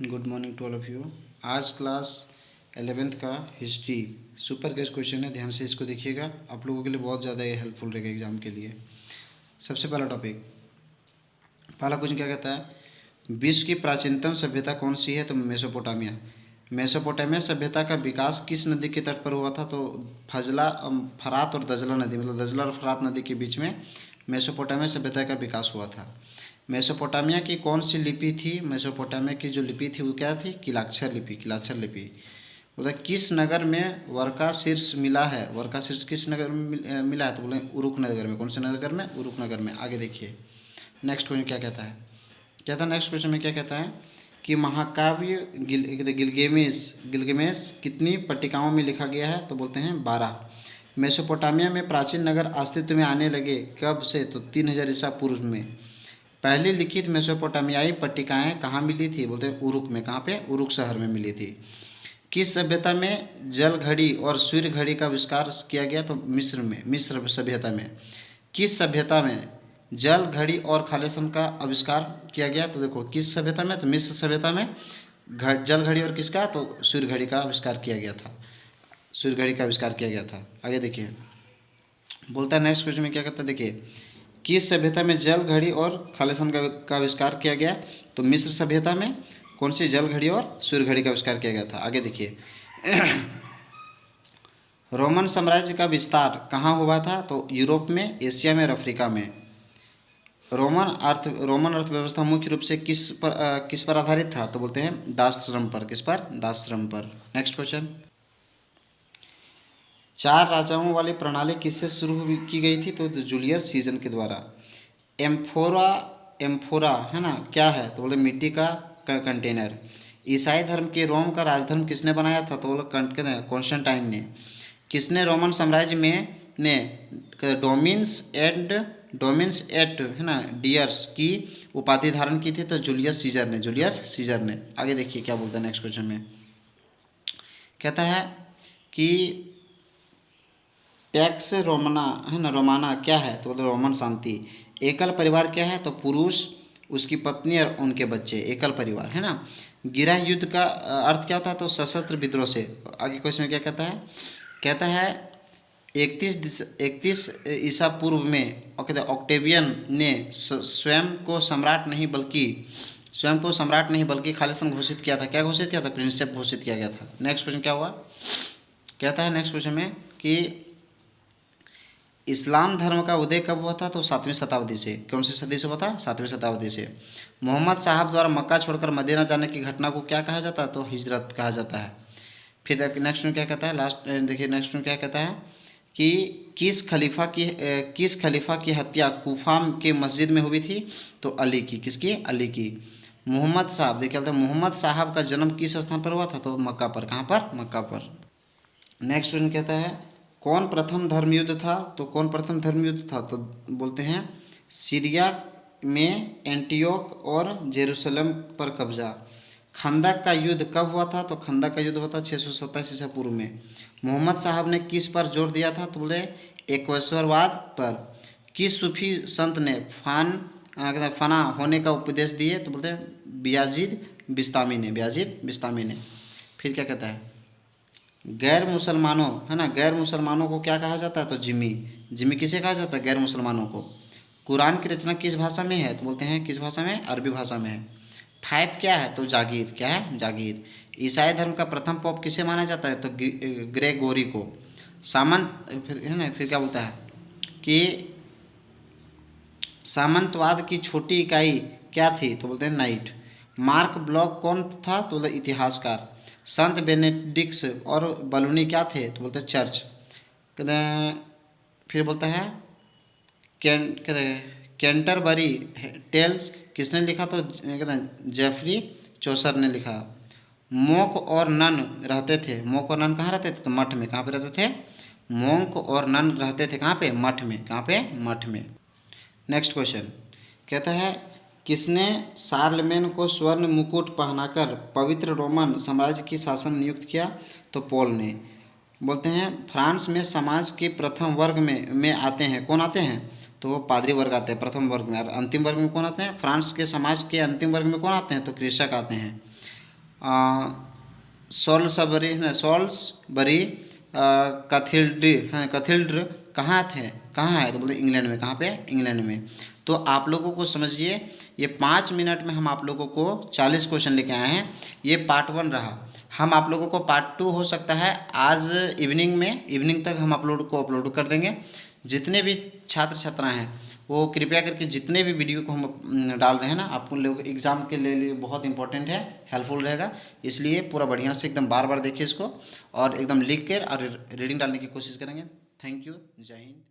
Good morning to all of you. आज class 11th का history super case question है, ध्यान से इसको देखिएगा। आप लोगों के लिए बहुत ज़्यादा ये हेल्पफुल रहेगा एग्जाम के लिए। सबसे पहला टॉपिक, पहला क्वेश्चन क्या कहता है, विश्व की प्राचीनतम सभ्यता कौन सी है? तो मेसोपोटामिया। मेसोपोटामिया सभ्यता का विकास किस नदी के तट पर हुआ था? तो फरात और दजला नदी, मतलब दजला और फरात नदी के बीच में मेसोपोटामिया सभ्यता का विकास हुआ था। मेसोपोटामिया की कौन सी लिपि थी? मेसोपोटामिया की जो लिपि थी वो क्या थी? किलाक्षर लिपि। किलाक्षर लिपि। बोले किस नगर में वर्का शीर्ष मिला है? वर्का शीर्ष किस नगर में मिला है? तो बोले उरुक नगर में। कौन से नगर में? उरुक नगर में। आगे देखिए नेक्स्ट क्वेश्चन क्या कहता है। कहता है नेक्स्ट क्वेश्चन में क्या कहता है कि महाकाव्य गिलगेमेश कितनी पट्टिकाओं में लिखा गया है? तो बोलते हैं 12। मेसोपोटामिया में प्राचीन नगर अस्तित्व में आने लगे कब से? तो 3000 ईसा पूर्व में। पहली लिखित मेसोपोटामियाई पट्टिकाएँ कहाँ मिली थी? बोलते हैं उरुक में। कहाँ पे? उरुक शहर में मिली थी। किस सभ्यता में जल घड़ी और सूर्य घड़ी का आविष्कार किया गया? तो मिस्र में। मिस्र सभ्यता में। किस सभ्यता में जल घड़ी और खालिस्तान का आविष्कार किया गया? तो देखो किस सभ्यता में? तो मिस्र सभ्यता में जल घड़ी और किसका? तो सूर्य घड़ी का आविष्कार किया गया था। सूर्य घड़ी का आविष्कार किया गया था। आगे देखिए बोलता है नेक्स्ट क्वेश्चन में क्या कहता है, देखिए किस सभ्यता में जल घड़ी और खालिस्तान का आविष्कार किया गया? तो मिस्र सभ्यता में। कौन सी? जल घड़ी और सूर्य घड़ी का आविष्कार किया गया था। आगे देखिए रोमन साम्राज्य का विस्तार कहाँ हुआ था? तो यूरोप में, एशिया में और अफ्रीका में। रोमन अर्थव्यवस्था मुख्य रूप से किस पर आधारित था? तो बोलते हैं दासश्रम पर। किस पर? दासश्रम पर। नेक्स्ट क्वेश्चन, 4 राजाओं वाली प्रणाली किससे शुरू की गई थी? तो जूलियस सीजन के द्वारा। एम्फोरा है ना, क्या है? तो बोले मिट्टी का कंटेनर। ईसाई धर्म के रोम का राजधर्म किसने बनाया था? तो बोले कॉन्स्टेंटाइन ने। किसने रोमन साम्राज्य में ने डोमिन्स एट है ना डियर्स की उपाधि धारण की थी? तो जूलियस सीजर ने। आगे देखिए क्या बोलता है नेक्स्ट क्वेश्चन में। कहता है कि पैक्स रोमना है ना, रोमाना क्या है? तो बोलते रोमन शांति। एकल परिवार क्या है? तो पुरुष, उसकी पत्नी और उनके बच्चे, एकल परिवार है ना। गिरह युद्ध का अर्थ क्या होता है? तो सशस्त्र विद्रोह से। आगे क्वेश्चन में क्या कहता है? कहता है 31 ईसा पूर्व में ऑक्टेवियन ने स्वयं को सम्राट नहीं बल्कि खालिस्तान घोषित किया था। क्या घोषित किया था? प्रिंसेप घोषित किया गया था। नेक्स्ट क्वेश्चन क्या हुआ? कहता है नेक्स्ट क्वेश्चन में कि इस्लाम धर्म का उदय कब हुआ था? तो 7वीं शताब्दी से। कौन सी सदी से हुआ था? 7वीं शताब्दी से। मोहम्मद साहब द्वारा मक्का छोड़कर मदीना जाने की घटना को क्या कहा जाता है? तो हिजरत कहा जाता है। फिर नेक्स्ट में क्या कहता है? लास्ट देखिए नेक्स्ट में क्या कहता है कि किस खलीफा की हत्या कूफा के मस्जिद में हुई थी? तो अली की। किसकी? अली की। मोहम्मद साहब, देखिए मोहम्मद साहब का जन्म किस स्थान पर हुआ था? तो मक्का पर। कहाँ पर? मक्का पर। नेक्स्ट क्वेश्चन कहता है कौन प्रथम धर्म युद्ध था? तो कौन प्रथम धर्म युद्ध था? तो बोलते हैं सीरिया में एंटियोक और जेरूसलम पर कब्जा। खंदक का युद्ध कब हुआ था? तो खंदक का युद्ध हुआ था 627 ईसा पूर्व में। मोहम्मद साहब ने किस पर जोर दिया था? तो बोले एकेश्वरवाद पर। किस सूफी संत ने फना होने का उपदेश दिए? तो बोलते हैं बियाजिद बिस्तामी ने। फिर क्या कहता है? गैर मुसलमानों है ना, गैर मुसलमानों को क्या कहा जाता है? तो जिम्मी किसे कहा जाता है? गैर मुसलमानों को। कुरान की रचना किस भाषा में है? तो बोलते हैं किस भाषा में? अरबी भाषा में है। 5 क्या है? तो जागीर। क्या है? जागीर। ईसाई धर्म का प्रथम पोप किसे माना जाता है? तो ग्रेगोरी को। फिर है ना, फिर क्या बोलता है कि सामंतवाद की छोटी इकाई क्या थी? तो बोलते हैं नाइट। मार्क ब्लॉक कौन था? तो बोलते इतिहासकार। संत बेनेडिक्स और बलूनी क्या थे? तो बोलते हैं चर्च। कहते हैं फिर बोलता है कैंटरबरी टेल्स किसने लिखा? तो कहते हैं जेफरी चौसर ने लिखा। मोंक और नन रहते थे। मोंक और नन कहाँ रहते थे? तो मठ में। कहाँ पे रहते थे? मोंक और नन रहते थे कहाँ पे? मठ में। कहाँ पे? मठ में। नेक्स्ट क्वेश्चन कहता है किसने शार्लमेन को स्वर्ण मुकुट पहनाकर पवित्र रोमन साम्राज्य की शासन नियुक्त किया? तो पॉल ने। बोलते हैं फ्रांस में समाज के प्रथम वर्ग में आते हैं। कौन आते हैं? तो वो पादरी वर्ग आते हैं प्रथम वर्ग में। और अंतिम वर्ग में कौन आते हैं? फ्रांस के समाज के अंतिम वर्ग में कौन आते हैं? तो कृषक आते हैं। सॉल्सबरी कैथीड्रल कहाँ है, तो बोले इंग्लैंड में। कहाँ पे? इंग्लैंड में। तो आप लोगों को समझिए, ये 5 मिनट में हम आप लोगों को 40 क्वेश्चन लेके आए हैं। ये पार्ट 1 रहा। हम आप लोगों को पार्ट 2 हो सकता है आज इवनिंग तक हम अपलोड कर देंगे। जितने भी छात्र छात्राएं हैं वो कृपया करके जितने भी वीडियो को हम डाल रहे हैं ना, आपको लोग एग्ज़ाम के लिए बहुत इंपॉर्टेंट है, हेल्पफुल रहेगा। इसलिए पूरा बढ़िया से एकदम बार बार देखिए इसको और एकदम लिख कर और रीडिंग डालने की कोशिश करेंगे। Thank you. जय हिंद।